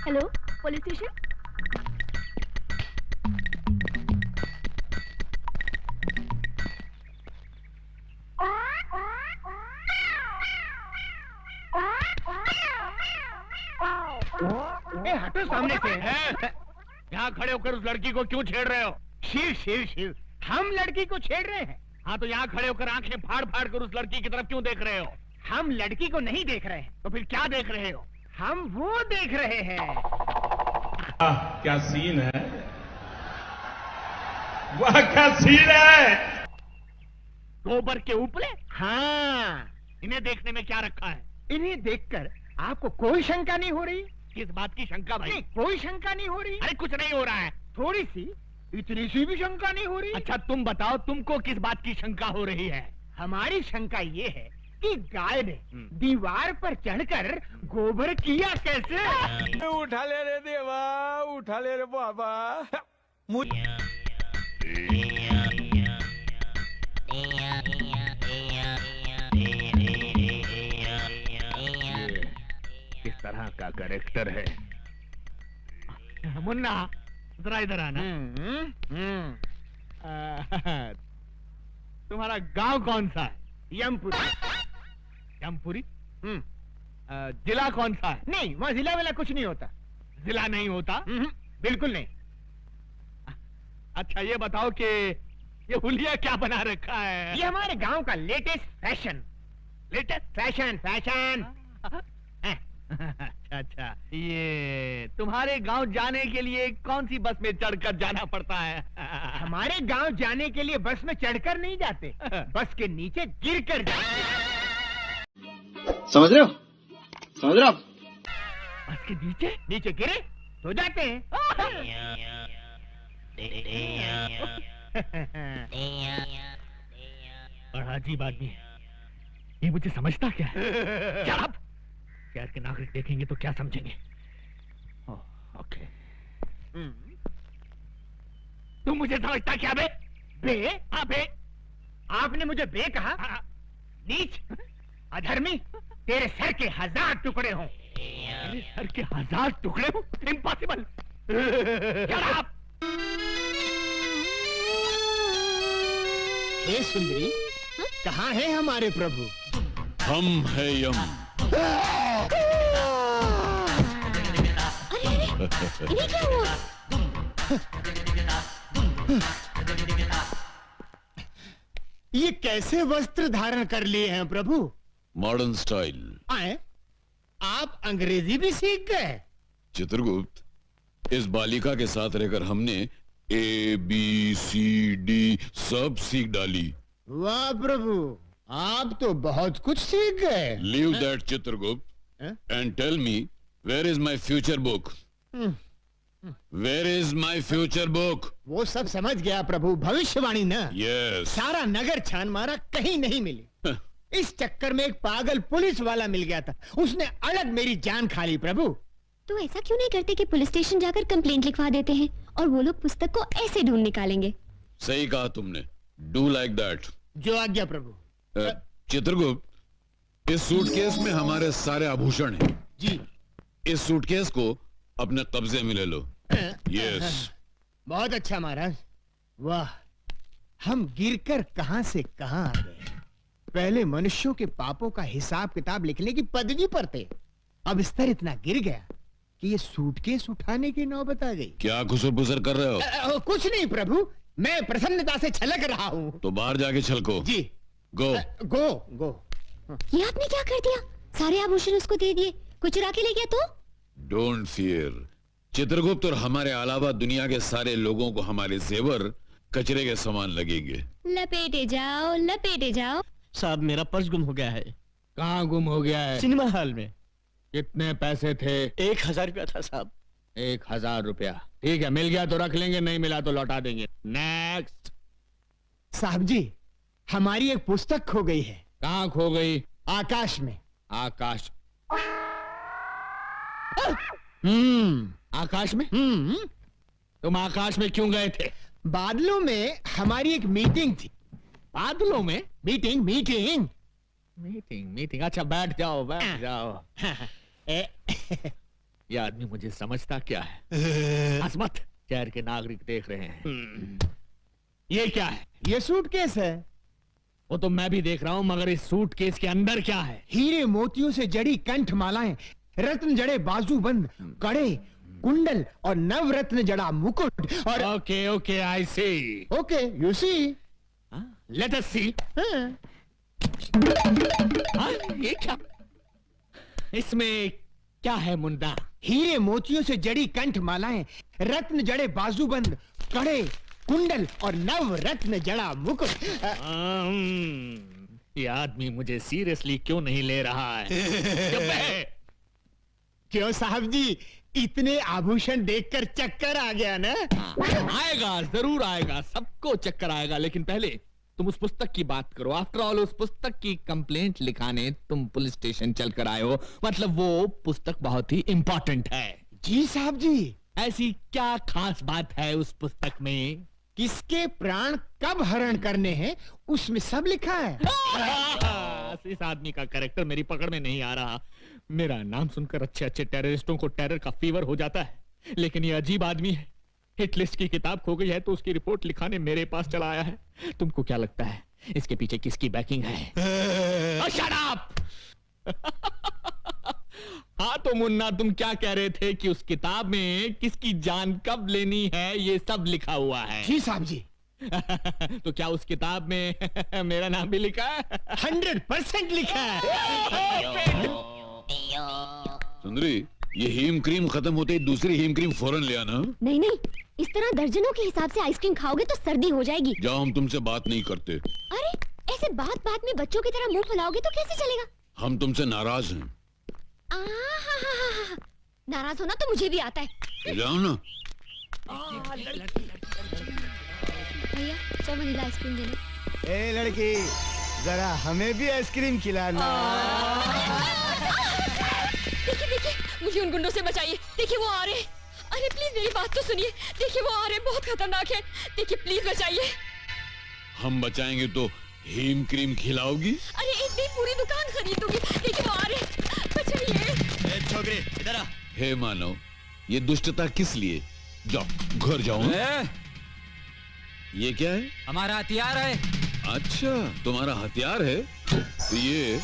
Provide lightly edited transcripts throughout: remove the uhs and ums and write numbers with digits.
Hello, police station. हटो सामने से। यहाँ खड़े होकर उस लड़की को क्यों छेड़ रहे हो? शिव शिव शिव, हम लड़की को छेड़ रहे हैं। हाँ तो यहाँ खड़े होकर आंखें फाड़ फाड़ कर उस लड़की की तरफ क्यों देख रहे हो? हम लड़की को नहीं देख रहे हैं। तो फिर क्या देख रहे हो? हम वो देख रहे हैं। क्या सीन है, वाह क्या सीन है। गोबर के ऊपर? हाँ, इन्हें देखने में क्या रखा है? इन्हें देखकर आपको कोई शंका नहीं हो रही? किस बात की शंका भाई? नहीं, कोई शंका नहीं हो रही। अरे कुछ नहीं हो रहा है। थोड़ी सी, इतनी सी भी शंका नहीं हो रही। अच्छा तुम बताओ, तुमको किस बात की शंका हो रही है? हमारी शंका ये है कि गाय ने दीवार पर चढ़कर गोबर किया कैसे? उठा ले रे देवा, उठा ले रे बाबा। किस तरह का कैरेक्टर है? मुन्ना जरा इधर आना। तुम्हारा गांव कौन सा है? यमपुरी। यमपुरी? जिला कौन सा है? नहीं, वहाँ जिला वाला कुछ नहीं होता। जिला नहीं होता? बिल्कुल नहीं। अच्छा ये बताओ कि ये हुलिया क्या बना रखा है? ये हमारे गांव का latest fashion. Latest fashion fashion. अच्छा अच्छा, ये तुम्हारे गांव जाने के लिए कौन सी बस में चढ़कर जाना पड़ता है? हमारे गांव जाने के लिए बस में चढ़कर नहीं जाते, बस के नीचे गिरकर जाते। समझ रहे हो? समझ रहे हो आप? बस के नीचे नीचे गिरे तो जाते हैं। बड़ा अजीब आदमी है ये, मुझे समझता क्या है? शराब शहर के नागरिक देखेंगे तो क्या समझेंगे? ओके। तुम मुझे समझता क्या बे? बे? हाँ बे। आपने मुझे बे कहा? नीच, अधर्मी, तेरे सर के 1000 टुकड़े हों। मेरे सर के 1000 टुकड़े हों? इम्पॉसिबल। शराब। हे सुंदरी, कहाँ है हमारे प्रभु? हम है यम। इन्हें क्या हुआ? ये कैसे वस्त्र धारण कर लिए हैं प्रभु? Modern style. आए, आप अंग्रेजी भी सीख गए? चित्रगुप्त, इस बालिका के साथ रहकर हमने ABCD सब सीख डाली। वाह प्रभु, आप तो बहुत कुछ सीख गए। Leave that Chitragupta and tell me, where is my future book? Where is my future book? वो सब समझ गया प्रभु, भविष्यवाणी ना। यस। सारा नगर छान मारा, कहीं नहीं मिली। इस चक्कर में एक पागल पुलिस वाला मिल गया था, उसने अलग मेरी जान खा ली प्रभु। तो ऐसा क्यों नहीं करते कि पुलिस स्टेशन जाकर कंप्लेंट लिखवा देते हैं और वो लोग पुस्तक को ऐसे ढूंढ निकालेंगे? सही कहा तुमने, डू लाइक दैट। जो आज्ञा प्रभु। चित्रगुप्त, इस सूटकेस में हमारे सारे आभूषण हैं। जी। इस सूटकेस को अपने कब्जे में ले लो। यस। बहुत अच्छा महाराज। वाह, हम गिरकर कहां से कहां आ गए। पहले मनुष्यों के पापों का हिसाब किताब लिखने की पदवी पर थे, अब स्तर इतना गिर गया कि ये सूटकेस उठाने की नौबत आ गई। क्या खुसर पुसर कर रहे हो? कुछ नहीं प्रभु, मैं प्रसन्नता से छलक रहा हूँ। तो बाहर जाके छलको। जी। गो गो गो। ये आपने क्या कर दिया? सारे आभूषण उसको दे दिए, कुछ चुरा के ले गया तो? डोंट फियर चित्रगुप्त, और हमारे अलावा दुनिया के सारे लोगों को हमारे जेवर कचरे के समान लगेंगे। लपेटे जाओ लपेटे जाओ। साहब, मेरा पर्स गुम हो गया है। कहाँ गुम हो गया है? सिनेमा हॉल में। कितने पैसे थे? 1000 रुपया था साहब। 1000 रुपया? ठीक है, मिल गया तो रख लेंगे, नहीं मिला तो लौटा देंगे। नेक्स्ट। साहब जी, हमारी एक पुस्तक खो गई है। कहाँ खो गई? आकाश में। आकाश? आकाश में? तुम आकाश में क्यों गए थे? बादलों में हमारी एक मीटिंग थी। बादलों में? Meeting meeting meeting meeting. अच्छा बैठ जाओ बैठ जाओ। ये आदमी मुझे समझता क्या है? असमत, शहर के नागरिक देख रहे हैं। ये क्या है? ये सूटकेस है। वो तो मैं भी देख रहा हूं, मगर इस सूटकेस के अंदर क्या है? हीरे मोतियों से जड़ी कंठ मालाएं, रत्न जड़े बाजूबंद, कड़े, कुंडल और नवरत्न जड़ा मुकुट और okay okay, I see. Okay, you see. Let us see. ये क्या? इसमें क्या है मुंडा? हीरे मोतियों से जड़ी कंठ मालाएं, रत्न जड़े बाजूबंद, कड़े, कुंडल और नवरत्न जड़ा मुकुट। ये आदमी मुझे सीरियसली क्यों नहीं ले रहा है? चुप है। क्यों साहब जी, इतने आभूषण देखकर चक्कर आ गया ना? आएगा, जरूर आएगा, सबको चक्कर आएगा, लेकिन पहले तुम उस पुस्तक की बात करो। आफ्टर ऑल उस पुस्तक की कंप्लेंट लिखाने तुम पुलिस स्टेशन चलकर आए हो, मतलब वो पुस्तक बहुत ही इंपॉर्टेंट है। जी साहब जी। ऐसी क्या खास बात है उस पुस्तक में? किसके प्राण कब हरण करने हैं, उसमें सब लिखा है। इस आदमी का कैरेक्टर मेरी पकड़ में नहीं आ रहा। मेरा नाम सुनकर अच्छे अच्छे टेररिस्टों को टेरर का फीवर हो जाता है, लेकिन ये अजीब आदमी है। हिट लिस्ट की किताब खो गई है तो उसकी रिपोर्ट लिखाने मेरे पास चला आया है। तुमको क्या लगता है इसके पीछे किसकी बैकिंग है? Shut up! हाँ तो मुन्ना, तुम क्या कह रहे थे कि उस किताब में किसकी जान कब लेनी है ये सब लिखा हुआ है? जी साहब जी। तो क्या उस किताब में मेरा नाम भी लिखा है? 100% लिखा है। सुंदरी, ये हीम क्रीम खत्म होते ही दूसरी हीम क्रीम फौरन ले आना। नहीं नहीं, इस तरह दर्जनों के हिसाब से आइसक्रीम खाओगे तो सर्दी हो जाएगी। जाओ, हम तुमसे बात नहीं करते। अरे ऐसे बात बात में बच्चों की तरह मुंह फुलाओगे तो कैसे चलेगा? हम तुमसे नाराज हैं। नाराज होना तो मुझे भी आता है। जाओ ना। भैया 100 वनीला आइसक्रीम दे दो। ए लड़की, जरा हमें भी आइसक्रीम खिलाना। देखिए देखिए, मुझे उन गुंडों से बचाइए। देखिए वो आ रहे हैं। अरे प्लीज मेरी बात तो सुनिए। देखिए वो आ रहे हैं, बहुत खतरनाक है। देखिए प्लीज बचाइए। हम बचाएंगे तो हीम क्रीम खिलाओगी? अरे एक दिन पूरी दुकान खरीद दूंगी। देखिए वो आ रहे हैं, बचाइए। छोकरी इधर आ। हे मानव, ये दुष्टता किस लिए? जाओ, घर जाओ। ये क्या है? हमारा हथियार है। अच्छा, तुम्हारा हथियार है? तो ये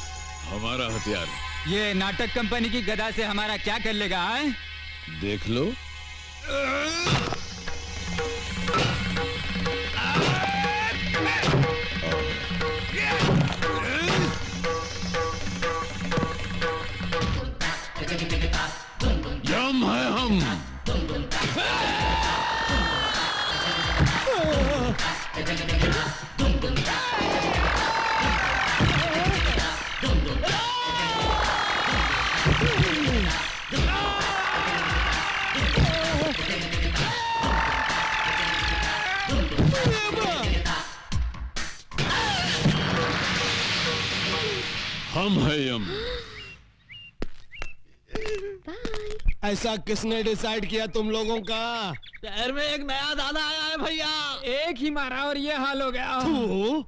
हमारा हथियार है। ये नाटक कंपनी की गदा से हमारा क्या कर लेगा? है? देख लो। यम है हम। हम है यम। ऐसा किसने डिसाइड किया तुम लोगों का? शहर में एक नया दादा आया है भैया। एक ही मारा और ये हाल हो गया। तू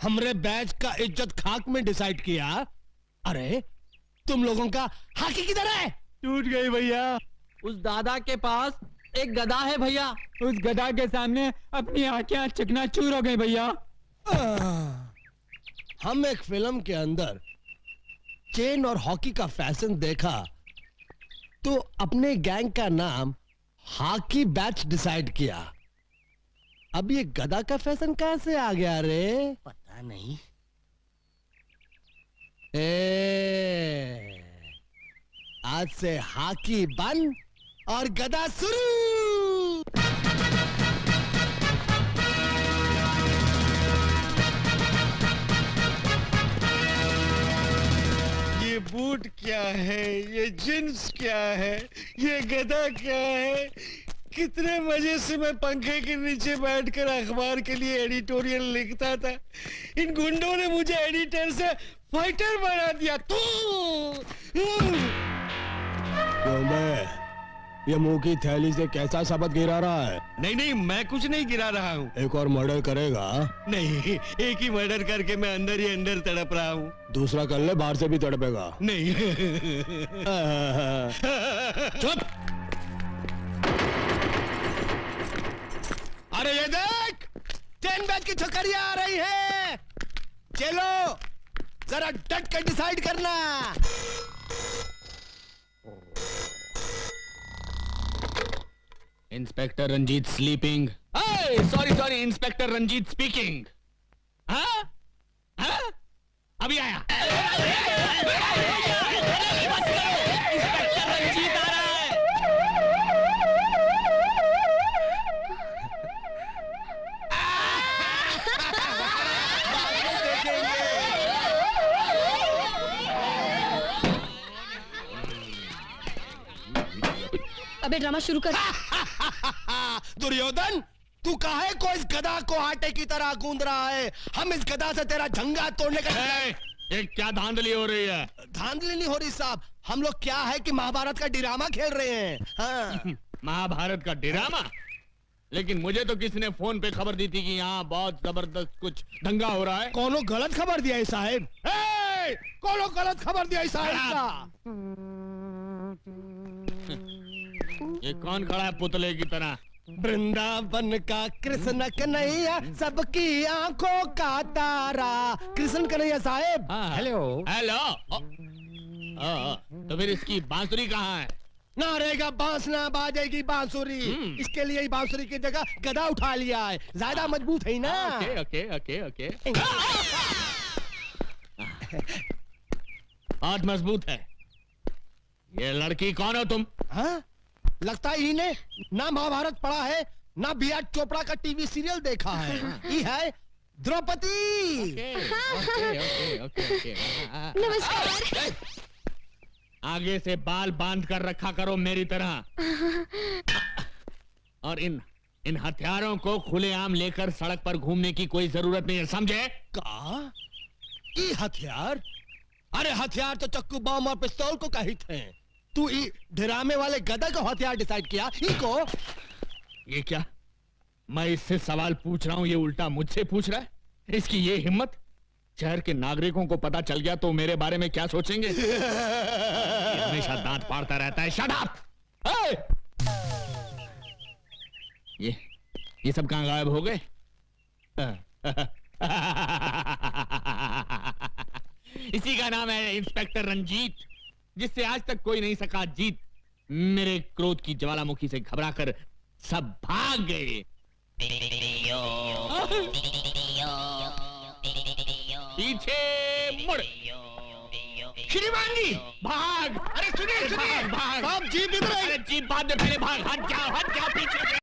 हमरे बैच का इज्जत खाक में डिसाइड किया। अरे तुम लोगों का हाकी किधर है? टूट गई भैया। उस दादा के पास एक गदा है भैया। उस गधा के सामने अपनी आंखें चकनाचूर हो गई भैया। हम एक फिल्म के अंदर चेन और हॉकी का फैशन देखा तो अपने गैंग का नाम हॉकी बैच डिसाइड किया। अब ये गधा का फैशन कहां से आ गया रे? पता नहीं। आज से हॉकी बंद और गधा शुरू। ये बूट क्या है, ये जींस क्या है, ये गधा क्या है? कितने मजे से मैं पंखे के नीचे बैठकर अखबार के लिए एडिटोरियल लिखता था। इन गुंडों ने मुझे एडिटर से फाइटर बना दिया। तू क्यों मैं ये मुंह की थैली से कैसा शब्द गिरा रहा है? नहीं नहीं, मैं कुछ नहीं गिरा रहा हूँ। एक और मर्डर करेगा? नहीं, एक ही मर्डर करके मैं अंदर ही अंदर तड़प रहा हूँ। दूसरा कर ले, बाहर से भी तड़पेगा। नहीं। चुप! अरे ये देख, 10 बैच की छोकरियां आ रही है। चलो जरा डट कर डिसाइड करना। Inspector Ranjeet sleeping. Sorry inspector Ranjeet speaking. हाँ? अभी आया। इंस्पेक्टर रंजीत आ रहा है। अबे ड्रामा शुरू कर। दुर्योधन, तू काहे को इस गधा को आटे की तरह गूंद रहा है? हम इस गधा से तेरा झंगा तोड़ने का। ये क्या धांधली हो रही है? धांधली नहीं हो रही साहब, हम लोग क्या है कि महाभारत का ड्रामा खेल रहे हैं। हाँ। महाभारत का ड्रामा? लेकिन मुझे तो किसी ने फोन पे खबर दी थी कि यहाँ बहुत जबरदस्त कुछ दंगा हो रहा है। कोनो गलत खबर दिया है साहब। कोनो गलत खबर दिया है साहब। ये कौन खड़ा है पुतले की तरह? वृंदावन का कृष्ण कन्हैया, सबकी आंखों का तारा। कृष्ण कन्हैया साहब। Hello hello. तो फिर इसकी बांसुरी कहाँ है? ना रहेगा बांस ना बाजेगी बांसुरी। इसके लिए ही बांसुरी की जगह गधा उठा लिया है, ज्यादा मजबूत है ना। Okay okay okay okay. बहुत मजबूत है। ये लड़की कौन हो तुम? हाँ? लगता है इन्हें ना महाभारत पढ़ा है, ना बी आर चोपड़ा का टीवी सीरियल देखा है। ये है द्रौपदी। नमस्कार। आगे से बाल बांध कर रखा करो मेरी तरह। और इन हथियारों को खुलेआम लेकर सड़क पर घूमने की कोई जरूरत नहीं है, समझे? का? ये हथियार? अरे हथियार तो चक्कू बम और पिस्तौल को कहित हैं। तू ड्रामे वाले गधा को हथियार डिसाइड किया? इको? ये क्या? मैं इससे सवाल पूछ रहा हूं, ये उल्टा मुझसे पूछ रहा है। इसकी ये हिम्मत! शहर के नागरिकों को पता चल गया तो मेरे बारे में क्या सोचेंगे? ये हमेशा दांत फाड़ता रहता है। Shut up! ये सब कहां गायब हो गए? इसी का नाम है इंस्पेक्टर रंजीत, जिससे आज तक कोई नहीं सका जीत। मेरे क्रोध की ज्वालामुखी से घबराकर सब भाग गए। पीछे मुड़। श्रीमान जी भाग! अरे सुनिए, भाग! आप जीप इधर अरे जीप बाद में, पहले भाग! हट जाओ पीछे से।